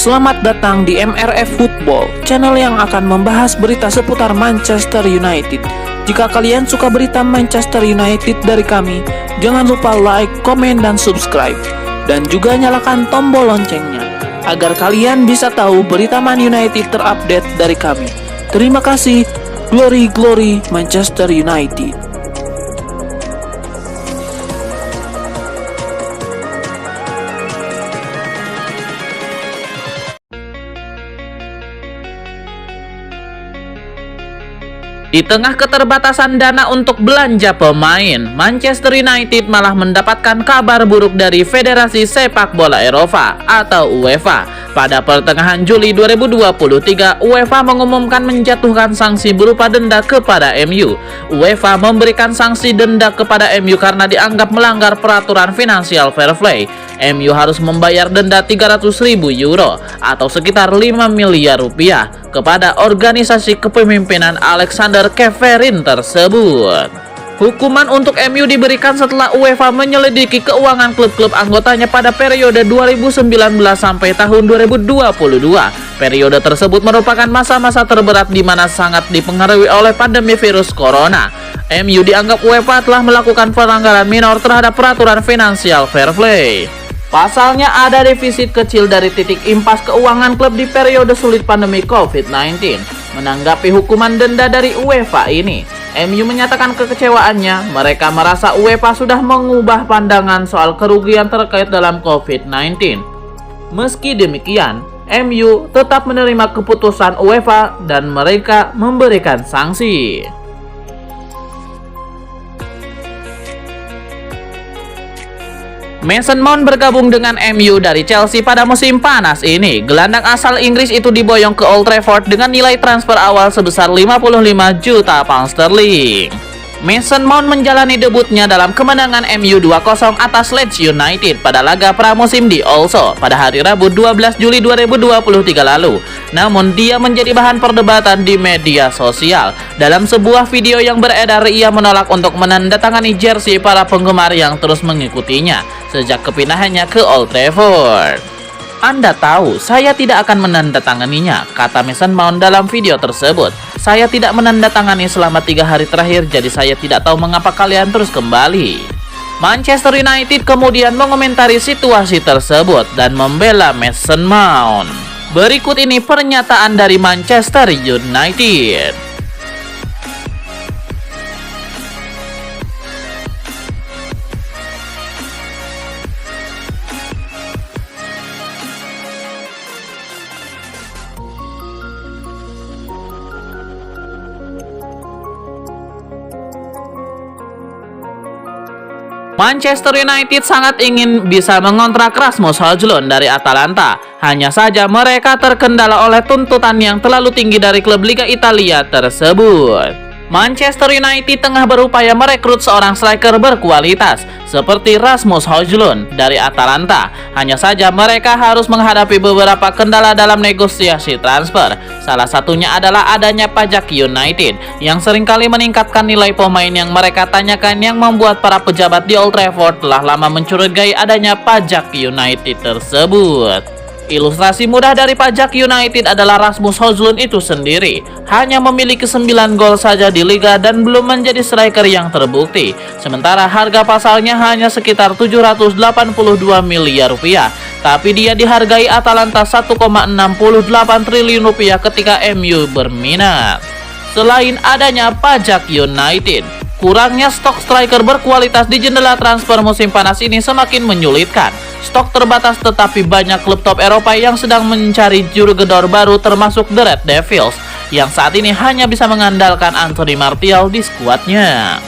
Selamat datang di MRF Football, channel yang akan membahas berita seputar Manchester United. Jika kalian suka berita Manchester United dari kami, jangan lupa like, komen, dan subscribe. Dan juga nyalakan tombol loncengnya, agar kalian bisa tahu berita Man United terupdate dari kami. Terima kasih, Glory Glory Manchester United. Di tengah keterbatasan dana untuk belanja pemain, Manchester United malah mendapatkan kabar buruk dari Federasi Sepak Bola Eropa atau UEFA. Pada pertengahan Juli 2023, UEFA mengumumkan menjatuhkan sanksi berupa denda kepada MU. UEFA memberikan sanksi denda kepada MU karena dianggap melanggar peraturan Financial Fair Play. MU harus membayar denda 300.000 euro atau sekitar 5 miliar rupiah kepada organisasi kepemimpinan Alexander Ceferin tersebut. Hukuman untuk MU diberikan setelah UEFA menyelidiki keuangan klub-klub anggotanya pada periode 2019 sampai tahun 2022. Periode tersebut merupakan masa-masa terberat di mana sangat dipengaruhi oleh pandemi virus corona. MU dianggap UEFA telah melakukan pelanggaran minor terhadap peraturan Financial Fair Play. Pasalnya ada defisit kecil dari titik impas keuangan klub di periode sulit pandemi COVID-19. Menanggapi hukuman denda dari UEFA ini, MU menyatakan kekecewaannya. Mereka merasa UEFA sudah mengubah pandangan soal kerugian terkait dalam COVID-19. Meski demikian, MU tetap menerima keputusan UEFA dan mereka memberikan sanksi. Mason Mount bergabung dengan MU dari Chelsea pada musim panas ini. Gelandang asal Inggris itu diboyong ke Old Trafford dengan nilai transfer awal sebesar 55 juta pound sterling. Mason Mount menjalani debutnya dalam kemenangan MU 2-0 atas Leeds United pada laga pramusim di Old Trafford pada hari Rabu 12 Juli 2023 lalu. Namun dia menjadi bahan perdebatan di media sosial. Dalam sebuah video yang beredar, ia menolak untuk menandatangani jersey para penggemar yang terus mengikutinya sejak kepindahannya ke Old Trafford. Anda tahu, saya tidak akan menandatanganinya, kata Mason Mount dalam video tersebut. Saya tidak menandatangani selama 3 hari terakhir, jadi saya tidak tahu mengapa kalian terus kembali. Manchester United kemudian mengomentari situasi tersebut dan membela Mason Mount. Berikut ini pernyataan dari Manchester United. Manchester United sangat ingin bisa mengontrak Rasmus Højlund dari Atalanta. Hanya saja mereka terkendala oleh tuntutan yang terlalu tinggi dari klub Liga Italia tersebut. Manchester United tengah berupaya merekrut seorang striker berkualitas seperti Rasmus Højlund dari Atalanta. Hanya saja mereka harus menghadapi beberapa kendala dalam negosiasi transfer. Salah satunya adalah adanya pajak United yang seringkali meningkatkan nilai pemain yang mereka tanyakan, yang membuat para pejabat di Old Trafford telah lama mencurigai adanya pajak United tersebut. Ilustrasi mudah dari pajak United adalah Rasmus Højlund itu sendiri hanya memiliki 9 gol saja di liga dan belum menjadi striker yang terbukti. Sementara harga pasalnya hanya sekitar 782 miliar rupiah. Tapi dia dihargai Atalanta 1,68 triliun rupiah ketika MU berminat. Selain adanya pajak United, kurangnya stok striker berkualitas di jendela transfer musim panas ini semakin menyulitkan. Stok terbatas, tetapi banyak klub top Eropa yang sedang mencari juru gedor baru, termasuk The Red Devils yang saat ini hanya bisa mengandalkan Anthony Martial di skuadnya.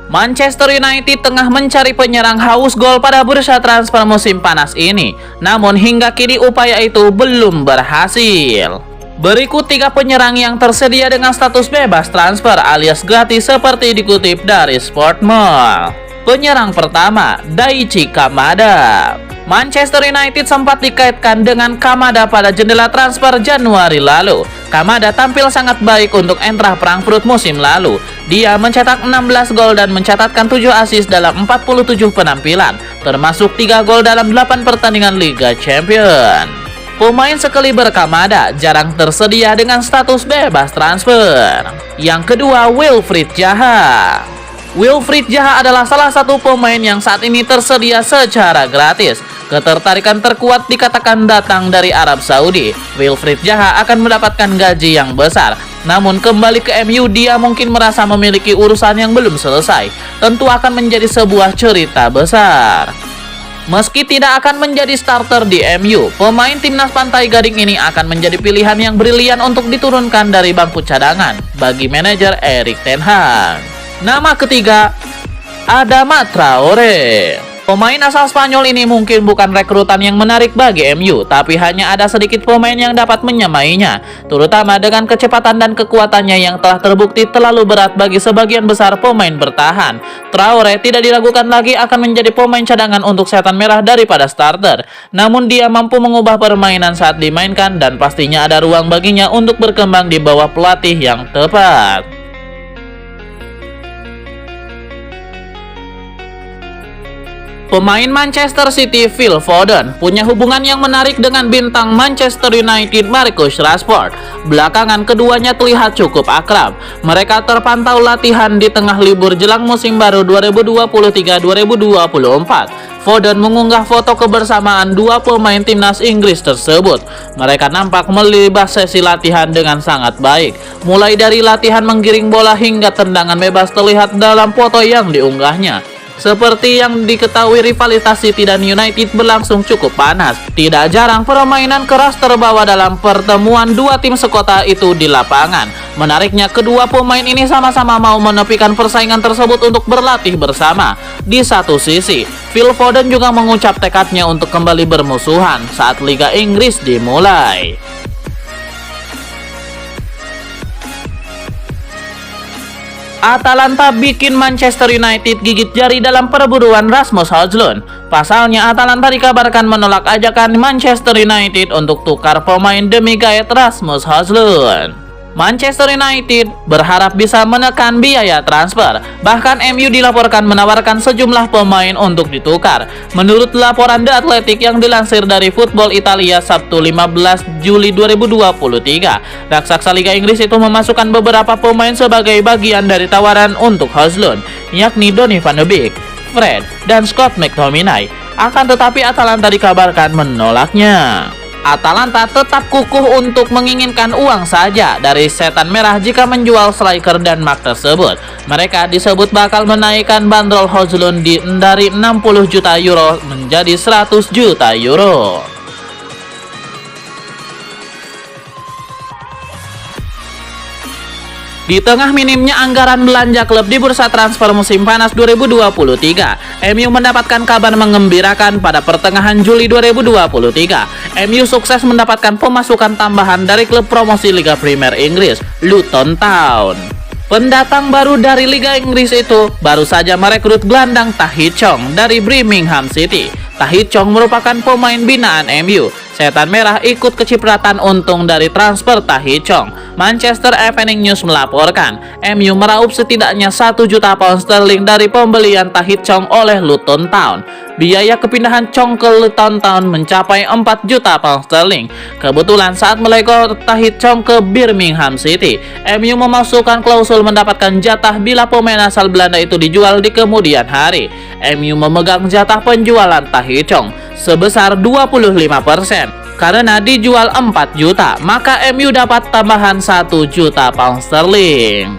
Manchester United tengah mencari penyerang haus gol pada bursa transfer musim panas ini. Namun hingga kini upaya itu belum berhasil. Berikut 3 penyerang yang tersedia dengan status bebas transfer alias gratis seperti dikutip dari Sportmall. Penyerang pertama, Daichi Kamada. Manchester United sempat dikaitkan dengan Kamada pada jendela transfer Januari lalu. Kamada tampil sangat baik untuk Eintracht Frankfurt musim lalu. Dia mencetak 16 gol dan mencatatkan 7 assist dalam 47 penampilan, termasuk 3 gol dalam 8 pertandingan Liga Champions. Pemain sekaliber Kamada jarang tersedia dengan status bebas transfer. Yang kedua, Wilfried Zaha. Wilfried Zaha adalah salah satu pemain yang saat ini tersedia secara gratis. Ketertarikan terkuat dikatakan datang dari Arab Saudi. Wilfried Zaha akan mendapatkan gaji yang besar. Namun kembali ke MU, dia mungkin merasa memiliki urusan yang belum selesai. Tentu akan menjadi sebuah cerita besar. Meski tidak akan menjadi starter di MU, pemain timnas Pantai Gading ini akan menjadi pilihan yang brilian untuk diturunkan dari bangku cadangan bagi manajer Erik ten Hag. Nama ketiga, Adama Traore. Pemain asal Spanyol ini mungkin bukan rekrutan yang menarik bagi MU, tapi hanya ada sedikit pemain yang dapat menyamainya, terutama dengan kecepatan dan kekuatannya yang telah terbukti terlalu berat bagi sebagian besar pemain bertahan. Traore tidak diragukan lagi akan menjadi pemain cadangan untuk Setan Merah daripada starter, namun dia mampu mengubah permainan saat dimainkan dan pastinya ada ruang baginya untuk berkembang di bawah pelatih yang tepat. Pemain Manchester City Phil Foden punya hubungan yang menarik dengan bintang Manchester United Marcus Rashford. Belakangan keduanya terlihat cukup akrab. Mereka terpantau latihan di tengah libur jelang musim baru 2023-2024. Foden mengunggah foto kebersamaan dua pemain timnas Inggris tersebut. Mereka nampak melibas sesi latihan dengan sangat baik. Mulai dari latihan menggiring bola hingga tendangan bebas terlihat dalam foto yang diunggahnya. Seperti yang diketahui, rivalitas City dan United berlangsung cukup panas. Tidak jarang permainan keras terbawa dalam pertemuan dua tim sekota itu di lapangan. Menariknya, kedua pemain ini sama-sama mau menepikan persaingan tersebut untuk berlatih bersama. Di satu sisi, Phil Foden juga mengucap tekadnya untuk kembali bermusuhan saat Liga Inggris dimulai. Atalanta bikin Manchester United gigit jari dalam perburuan Rasmus Højlund. Pasalnya, Atalanta dikabarkan menolak ajakan Manchester United untuk tukar pemain demi gayet Rasmus Højlund. Manchester United berharap bisa menekan biaya transfer. Bahkan MU dilaporkan menawarkan sejumlah pemain untuk ditukar. Menurut laporan The Athletic yang dilansir dari Football Italia Sabtu 15 Juli 2023, raksasa Liga Inggris itu memasukkan beberapa pemain sebagai bagian dari tawaran untuk Højlund, yakni Donny van de Beek, Fred, dan Scott McTominay. Akan tetapi Atalanta dikabarkan menolaknya. Atalanta tetap kukuh untuk menginginkan uang saja dari Setan Merah jika menjual striker Denmark tersebut. Mereka disebut bakal menaikkan bandrol Højlund dari 60 juta euro menjadi 100 juta euro. Di tengah minimnya anggaran belanja klub di bursa transfer musim panas 2023, MU mendapatkan kabar mengembirakan pada pertengahan Juli 2023. MU sukses mendapatkan pemasukan tambahan dari klub promosi Liga Premier Inggris, Luton Town. Pendatang baru dari Liga Inggris itu baru saja merekrut gelandang Tahith Chong dari Birmingham City. Tahith Chong merupakan pemain binaan MU. Setan Merah ikut kecipratan untung dari transfer Tahith Chong. Manchester Evening News melaporkan, MU meraup setidaknya 1 juta pound sterling dari pembelian Tahith Chong oleh Luton Town. Biaya kepindahan Chong ke Luton Town mencapai 4 juta pound sterling. Kebetulan saat melego Tahith Chong ke Birmingham City, MU memasukkan klausul mendapatkan jatah bila pemain asal Belanda itu dijual di kemudian hari. MU memegang jatah penjualan Tahith Chong sebesar 25%. Karena dijual 4 juta, maka MU dapat tambahan 1 juta pound sterling.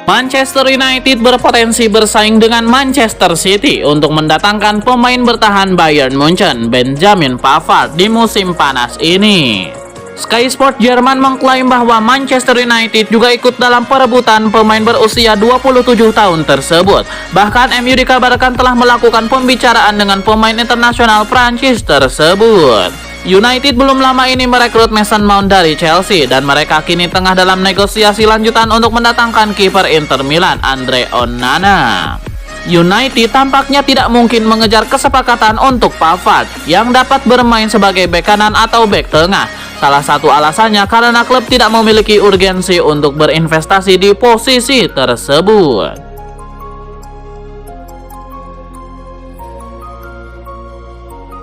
Manchester United berpotensi bersaing dengan Manchester City untuk mendatangkan pemain bertahan Bayern Munchen, Benjamin Pavard, di musim panas ini. Sky Sport Jerman mengklaim bahwa Manchester United juga ikut dalam perebutan pemain berusia 27 tahun tersebut. Bahkan MU dikabarkan telah melakukan pembicaraan dengan pemain internasional Prancis tersebut. United belum lama ini merekrut Mason Mount dari Chelsea dan mereka kini tengah dalam negosiasi lanjutan untuk mendatangkan kiper Inter Milan Andre Onana. United tampaknya tidak mungkin mengejar kesepakatan untuk Pavard yang dapat bermain sebagai bek kanan atau bek tengah. Salah satu alasannya karena klub tidak memiliki urgensi untuk berinvestasi di posisi tersebut.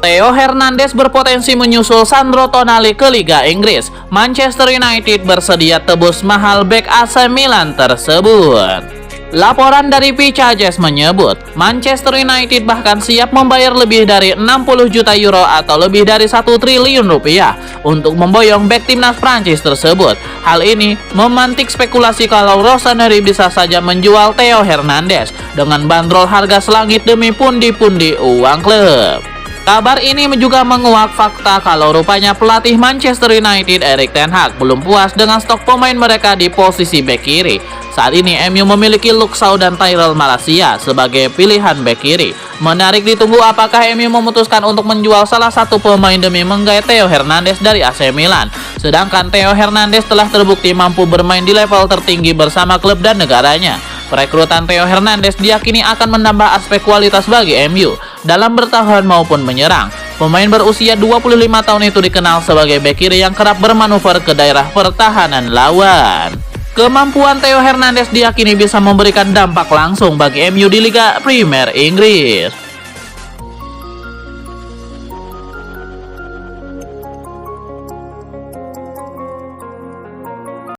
Theo Hernandez berpotensi menyusul Sandro Tonali ke Liga Inggris. Manchester United bersedia tebus mahal bek AC Milan tersebut. Laporan dari Picajes menyebut, Manchester United bahkan siap membayar lebih dari 60 juta euro atau lebih dari 1 triliun rupiah untuk memboyong bek timnas Prancis tersebut. Hal ini memantik spekulasi kalau Rossoneri bisa saja menjual Theo Hernandez dengan bandrol harga selangit demi pundi-pundi uang klub. Kabar ini juga menguak fakta kalau rupanya pelatih Manchester United Erik ten Hag belum puas dengan stok pemain mereka di posisi bek kiri. Saat ini MU memiliki Luke Shaw dan Tyrell Malacia sebagai pilihan bek kiri. Menarik ditunggu apakah MU memutuskan untuk menjual salah satu pemain demi menggait Theo Hernandez dari AC Milan. Sedangkan Theo Hernandez telah terbukti mampu bermain di level tertinggi bersama klub dan negaranya. Perekrutan Theo Hernandez diyakini akan menambah aspek kualitas bagi MU dalam bertahan maupun menyerang. Pemain berusia 25 tahun itu dikenal sebagai bek kiri yang kerap bermanuver ke daerah pertahanan lawan. Kemampuan Theo Hernandez diyakini bisa memberikan dampak langsung bagi MU di Liga Premier Inggris.